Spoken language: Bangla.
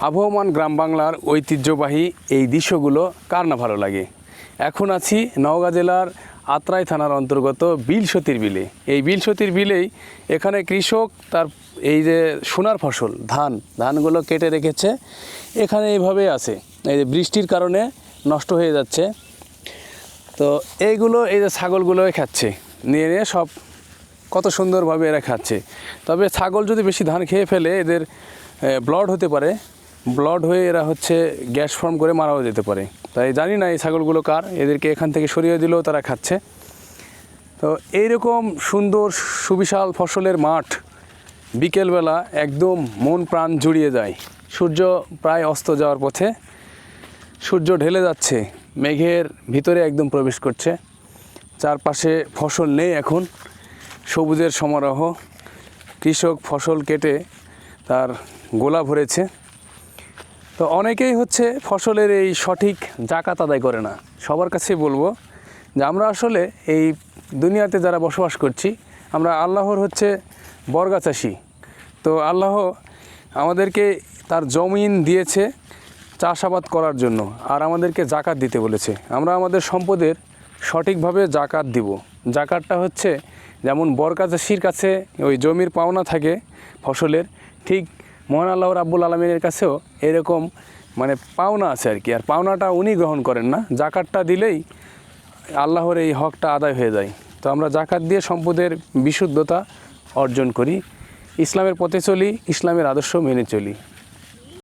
আবহমান গ্রাম বাংলার ঐতিহ্যবাহী এই দৃশ্যগুলো কার না ভালো লাগে। এখন আছি নওগাঁ জেলার আত্রাই থানার অন্তর্গত বিলসতির বিলে। এই বিলসতির বিলেই এখানে কৃষক তার এই যে সোনার ফসল ধানগুলো কেটে রেখেছে, এখানে এইভাবে আছে। এই যে বৃষ্টির কারণে নষ্ট হয়ে যাচ্ছে, তো এইগুলো এই যে ছাগলগুলোই খাচ্ছে, নিয়ে নিয়ে সব কত সুন্দরভাবে এরা খাচ্ছে। তবে ছাগল যদি বেশি ধান খেয়ে ফেলে এদের ব্লড হতে পারে, ব্লড হয়ে এরা গ্যাস ফর্ম করে মারাও যেতে পারে। তাই জানি না এই ছাগলগুলো কার, এদেরকে এখান থেকে সরিয়ে দিলেও তারা খাচ্ছে। তো এইরকম সুন্দর সুবিশাল ফসলের মাঠ বিকেলবেলা একদম মন প্রাণ জুড়িয়ে যায়। সূর্য প্রায় অস্ত যাওয়ার পথে, সূর্য ঢেলে যাচ্ছে, মেঘের ভিতরে একদম প্রবেশ করছে। চারপাশে ফসল নেই, এখন সবুজের সমারোহ। কৃষক ফসল কেটে তার গোলা ভরেছে। তো অনেকেই ফসলের এই সঠিক জাকাত আদায় করে না। সবার কাছেই বলবো যে আমরা আসলে এই দুনিয়াতে যারা বসবাস করছি, আমরা আল্লাহর বর্গা চাষি। তো আল্লাহ আমাদেরকে তার জমিন দিয়েছে চাষাবাদ করার জন্য, আর আমাদেরকে জাকাত দিতে বলেছে। আমরা আমাদের সম্পদের সঠিকভাবে জাকাত দিব। জাকাতটা যেমন বর্গা চাষির কাছে ওই জমির পাওনা থাকে ফসলের, ঠিক মহান আল্লাহ রাব্বুল আলামিনের কাছেও এরকম পাওনা আছে আর কি। আর পাওনাটা উনি গ্রহণ করেন না, জাকাতটা দিলেই আল্লাহর এই হকটা আদায় হয়ে যায়। তো আমরা জাকাত দিয়ে সম্পদের বিশুদ্ধতা অর্জন করি, ইসলামের পথে চলি, ইসলামের আদর্শ মেনে চলি।